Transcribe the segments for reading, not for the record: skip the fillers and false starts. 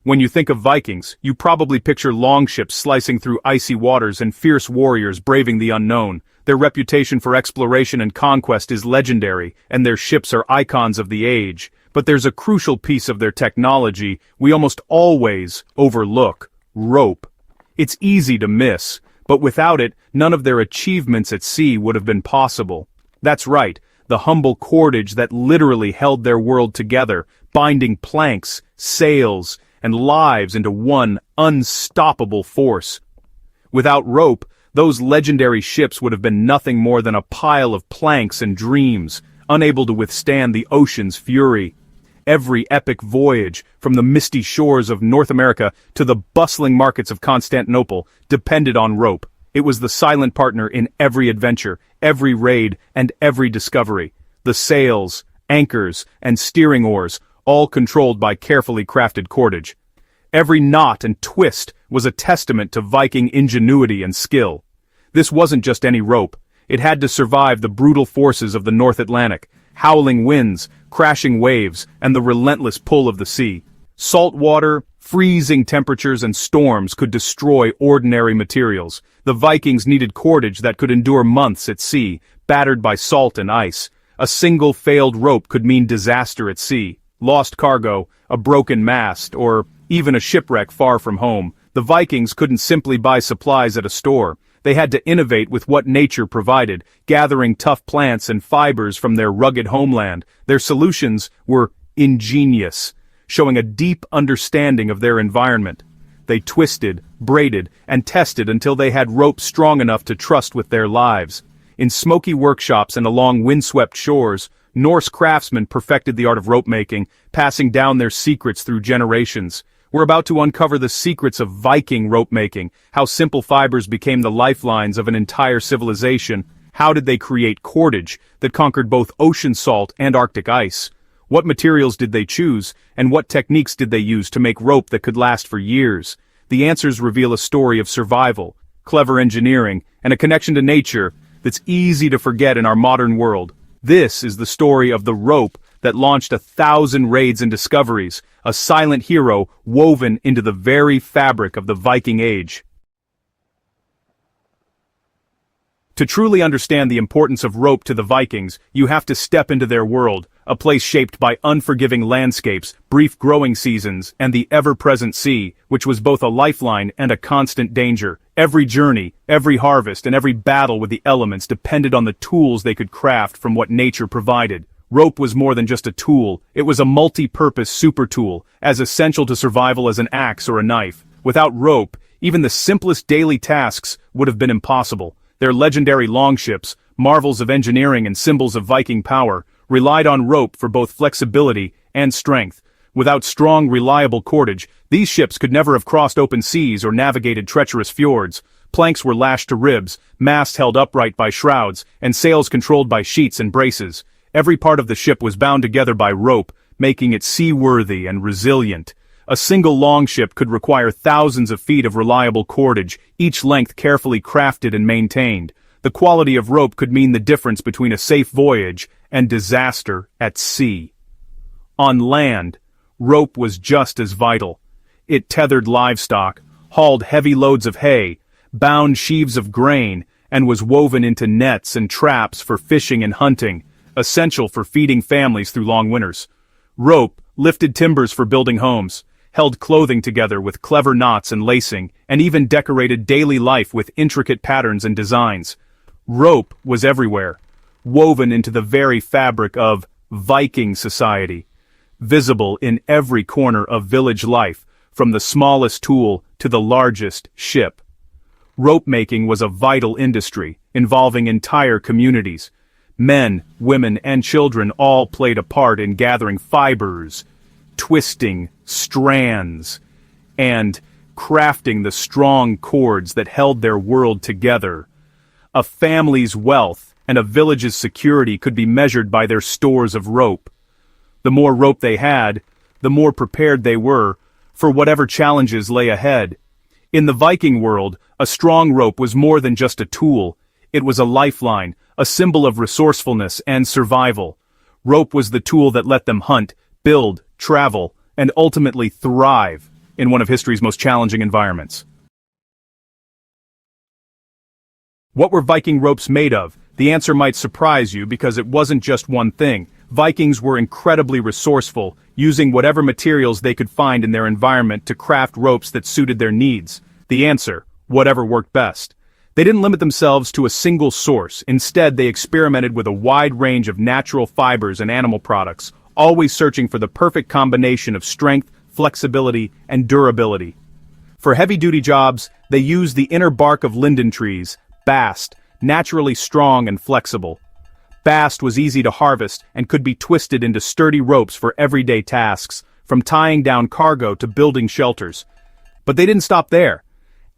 When you think of Vikings, you probably picture longships slicing through icy waters and fierce warriors braving the unknown. Their reputation for exploration and conquest is legendary, and their ships are icons of the age. But there's a crucial piece of their technology we almost always overlook: rope. It's easy to miss, but without it, none of their achievements at sea would have been possible. That's right, the humble cordage that literally held their world together, binding planks, sails, and lives into one unstoppable force. Without rope, those legendary ships would have been nothing more than a pile of planks and dreams, unable to withstand the ocean's fury. Every epic voyage, from the misty shores of North America to the bustling markets of Constantinople, depended on rope. It was the silent partner in every adventure, every raid, and every discovery. The sails, anchors, and steering oars, all controlled by carefully crafted cordage. Every knot and twist was a testament to Viking ingenuity and skill. This wasn't just any rope. It had to survive the brutal forces of the North Atlantic, howling winds, crashing waves, and the relentless pull of the sea. Salt water, freezing temperatures, and storms could destroy ordinary materials. The Vikings needed cordage that could endure months at sea, battered by salt and ice. A single failed rope could mean disaster at sea, lost cargo, a broken mast, or even a shipwreck far from home. The Vikings couldn't simply buy supplies at a store. They had to innovate with what nature provided, gathering tough plants and fibers from their rugged homeland. Their solutions were ingenious, showing a deep understanding of their environment. They twisted, braided, and tested until they had rope strong enough to trust with their lives. In smoky workshops and along windswept shores, Norse craftsmen perfected the art of rope making, passing down their secrets through generations. We're about to uncover the secrets of Viking rope making, how simple fibers became the lifelines of an entire civilization. How did they create cordage that conquered both ocean salt and Arctic ice? What materials did they choose, and what techniques did they use to make rope that could last for years? The answers reveal a story of survival, clever engineering, and a connection to nature that's easy to forget in our modern world. This is the story of the rope that launched 1,000 raids and discoveries, a silent hero woven into the very fabric of the Viking Age. To truly understand the importance of rope to the Vikings, you have to step into their world, a place shaped by unforgiving landscapes, brief growing seasons, and the ever-present sea, which was both a lifeline and a constant danger. Every journey, every harvest, and every battle with the elements depended on the tools they could craft from what nature provided. Rope was more than just a tool, it was a multi-purpose super tool, as essential to survival as an axe or a knife. Without rope, even the simplest daily tasks would have been impossible. Their legendary longships, marvels of engineering and symbols of Viking power, relied on rope for both flexibility and strength. Without strong, reliable cordage, these ships could never have crossed open seas or navigated treacherous fjords. Planks were lashed to ribs, masts held upright by shrouds, and sails controlled by sheets and braces. Every part of the ship was bound together by rope, making it seaworthy and resilient. A single longship could require thousands of feet of reliable cordage, each length carefully crafted and maintained. The quality of rope could mean the difference between a safe voyage and disaster at sea. On land, rope was just as vital. It tethered livestock, hauled heavy loads of hay, bound sheaves of grain, and was woven into nets and traps for fishing and hunting, essential for feeding families through long winters. Rope lifted timbers for building homes, held clothing together with clever knots and lacing, and even decorated daily life with intricate patterns and designs. Rope was everywhere, woven into the very fabric of Viking society, visible in every corner of village life, from the smallest tool to the largest ship. Rope making was a vital industry, involving entire communities. Men, women, and children all played a part in gathering fibers, twisting strands, and crafting the strong cords that held their world together. A family's wealth and a village's security could be measured by their stores of rope. The more rope they had, the more prepared they were for whatever challenges lay ahead. In the Viking world, a strong rope was more than just a tool. It was a lifeline, a symbol of resourcefulness and survival. Rope was the tool that let them hunt, build, travel, and ultimately thrive. in one of history's most challenging environments. What were Viking ropes made of? The answer might surprise you because it wasn't just one thing. Vikings were incredibly resourceful, using whatever materials they could find in their environment to craft ropes that suited their needs. The answer: whatever worked best. They didn't limit themselves to a single source. Instead, they experimented with a wide range of natural fibers and animal products, always searching for the perfect combination of strength, flexibility, and durability. For heavy-duty jobs, they used the inner bark of linden trees, bast, naturally strong and flexible. Bast was easy to harvest and could be twisted into sturdy ropes for everyday tasks, from tying down cargo to building shelters. But they didn't stop there.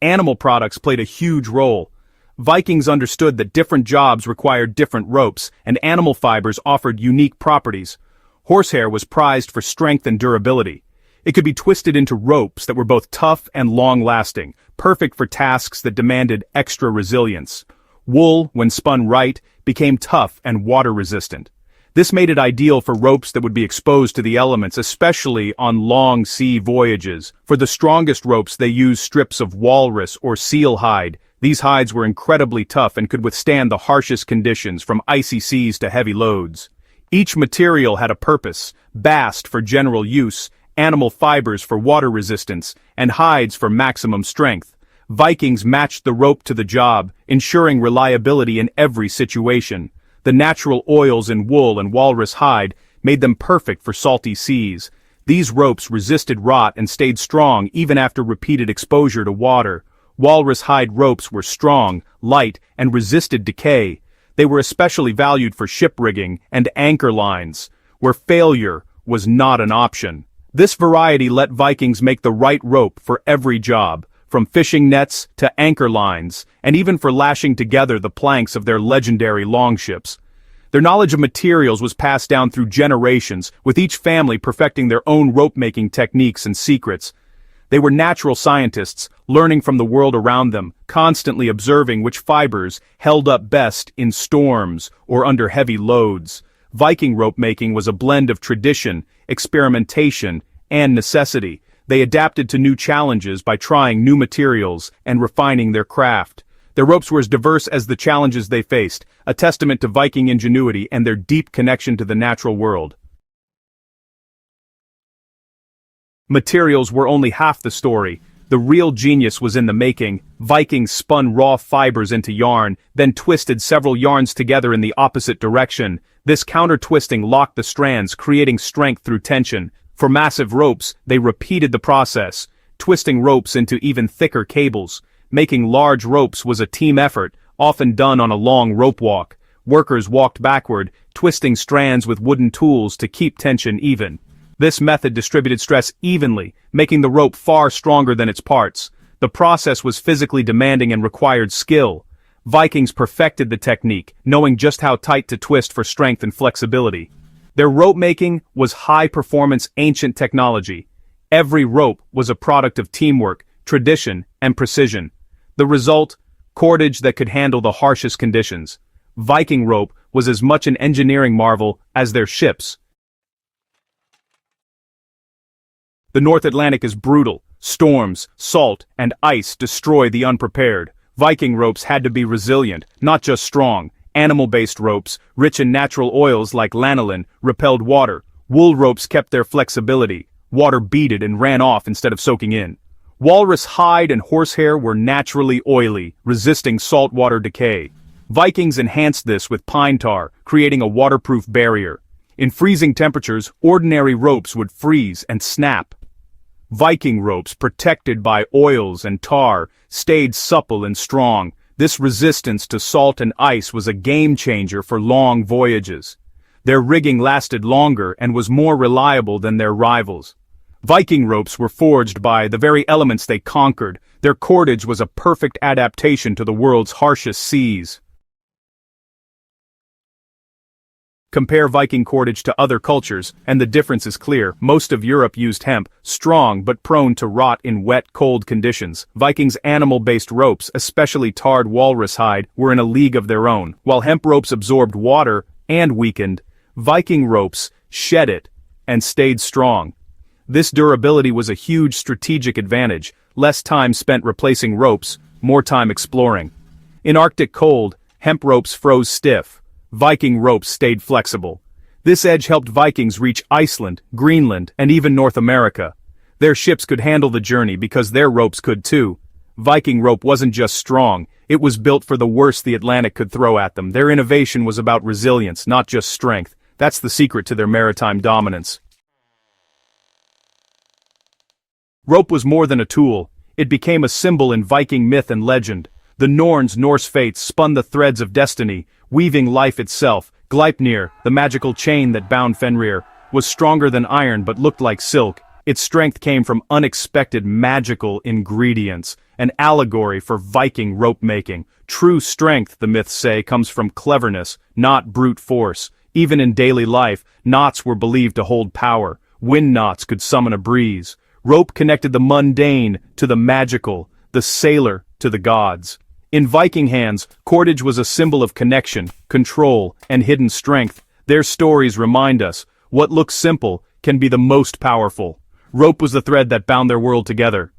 Animal products played a huge role. Vikings understood that different jobs required different ropes, and animal fibers offered unique properties. Horsehair was prized for strength and durability. It could be twisted into ropes that were both tough and long-lasting, perfect for tasks that demanded extra resilience. Wool, when spun right, became tough and water-resistant. This made it ideal for ropes that would be exposed to the elements, especially on long sea voyages. For the strongest ropes, they used strips of walrus or seal hide. These hides were incredibly tough and could withstand the harshest conditions, from icy seas to heavy loads. Each material had a purpose: bast for general use, animal fibers for water resistance, and hides for maximum strength. Vikings matched the rope to the job, ensuring reliability in every situation. The natural oils in wool and walrus hide made them perfect for salty seas. These ropes resisted rot and stayed strong even after repeated exposure to water. Walrus hide ropes were strong, light, and resisted decay. They were especially valued for ship rigging and anchor lines, where failure was not an option. This variety let Vikings make the right rope for every job, from fishing nets to anchor lines, and even for lashing together the planks of their legendary longships. Their knowledge of materials was passed down through generations, with each family perfecting their own rope-making techniques and secrets. They were natural scientists, learning from the world around them, constantly observing which fibers held up best in storms or under heavy loads. Viking rope-making was a blend of tradition, experimentation, and necessity. They adapted to new challenges by trying new materials and refining their craft. Their ropes were as diverse as the challenges they faced, a testament to Viking ingenuity and their deep connection to the natural world. Materials were only half the story. The real genius was in the making. Vikings spun raw fibers into yarn, then twisted several yarns together in the opposite direction. This counter-twisting locked the strands, creating strength through tension. For massive ropes, they repeated the process, twisting ropes into even thicker cables. Making large ropes was a team effort, often done on a long rope walk. Workers walked backward, twisting strands with wooden tools to keep tension even. This method distributed stress evenly, making the rope far stronger than its parts. The process was physically demanding and required skill. Vikings perfected the technique, knowing just how tight to twist for strength and flexibility. Their rope-making was high-performance ancient technology. Every rope was a product of teamwork, tradition, and precision. The result: cordage that could handle the harshest conditions. Viking rope was as much an engineering marvel as their ships. The North Atlantic is brutal. Storms, salt, and ice destroy the unprepared. Viking ropes had to be resilient, not just strong. Animal-based ropes, rich in natural oils like lanolin, repelled water. Wool ropes kept their flexibility. Water beaded and ran off instead of soaking in. Walrus hide and horsehair were naturally oily, resisting saltwater decay. Vikings enhanced this with pine tar, creating a waterproof barrier. In freezing temperatures, ordinary ropes would freeze and snap. Viking ropes, protected by oils and tar, stayed supple and strong. This resistance to salt and ice was a game-changer for long voyages. Their rigging lasted longer and was more reliable than their rivals. Viking ropes were forged by the very elements they conquered. Their cordage was a perfect adaptation to the world's harshest seas. Compare Viking cordage to other cultures, and the difference is clear. Most of Europe used hemp, strong but prone to rot in wet, cold conditions. Vikings' animal-based ropes, especially tarred walrus hide, were in a league of their own. While hemp ropes absorbed water and weakened, Viking ropes shed it and stayed strong. This durability was a huge strategic advantage, less time spent replacing ropes, more time exploring. In Arctic cold, hemp ropes froze stiff. Viking ropes stayed flexible. This edge helped Vikings reach Iceland, Greenland, and even North America. Their ships could handle the journey because their ropes could too. Viking rope wasn't just strong, it was built for the worst the Atlantic could throw at them. Their innovation was about resilience, not just strength. That's the secret to their maritime dominance. Rope was more than a tool. It became a symbol in Viking myth and legend. The Norse fates spun the threads of destiny, weaving life itself. Gleipnir, the magical chain that bound Fenrir, was stronger than iron but looked like silk. Its strength came from unexpected magical ingredients, an allegory for Viking rope making. True strength, the myths say, comes from cleverness, not brute force. Even in daily life, knots were believed to hold power. Wind knots could summon a breeze. Rope connected the mundane to the magical, the sailor to the gods. In Viking hands, cordage was a symbol of connection, control, and hidden strength. Their stories remind us, what looks simple can be the most powerful. Rope was the thread that bound their world together.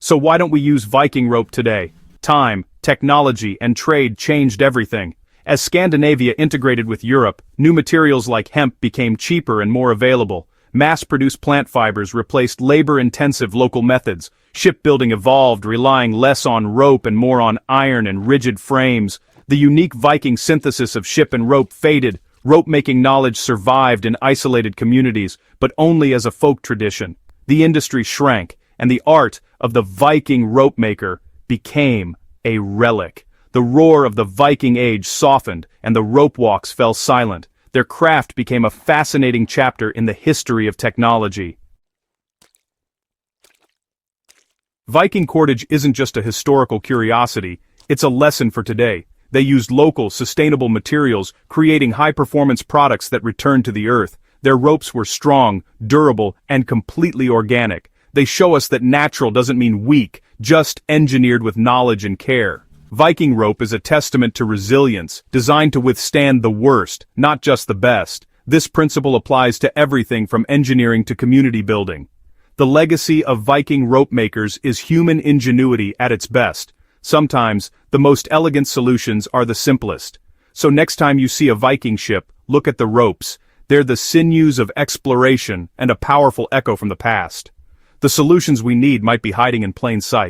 So why don't we use Viking rope today? Time, technology, and trade changed everything. As Scandinavia integrated with Europe, new materials like hemp became cheaper and more available. Mass-produced plant fibers replaced labor-intensive local methods. Shipbuilding evolved, relying less on rope and more on iron and rigid frames. The unique Viking synthesis of ship and rope faded. Rope-making knowledge survived in isolated communities, but only as a folk tradition. The industry shrank, and the art of the Viking rope maker became a relic. The roar of the Viking Age softened, and the rope walks fell silent. Their craft became a fascinating chapter in the history of technology. Viking cordage isn't just a historical curiosity, it's a lesson for today. They used local, sustainable materials, creating high-performance products that returned to the earth. Their ropes were strong, durable, and completely organic. They show us that natural doesn't mean weak, just engineered with knowledge and care. Viking rope is a testament to resilience, designed to withstand the worst, not just the best. This principle applies to everything from engineering to community building. The legacy of Viking rope makers is human ingenuity at its best. Sometimes, the most elegant solutions are the simplest. So next time you see a Viking ship, look at the ropes. They're the sinews of exploration and a powerful echo from the past. The solutions we need might be hiding in plain sight.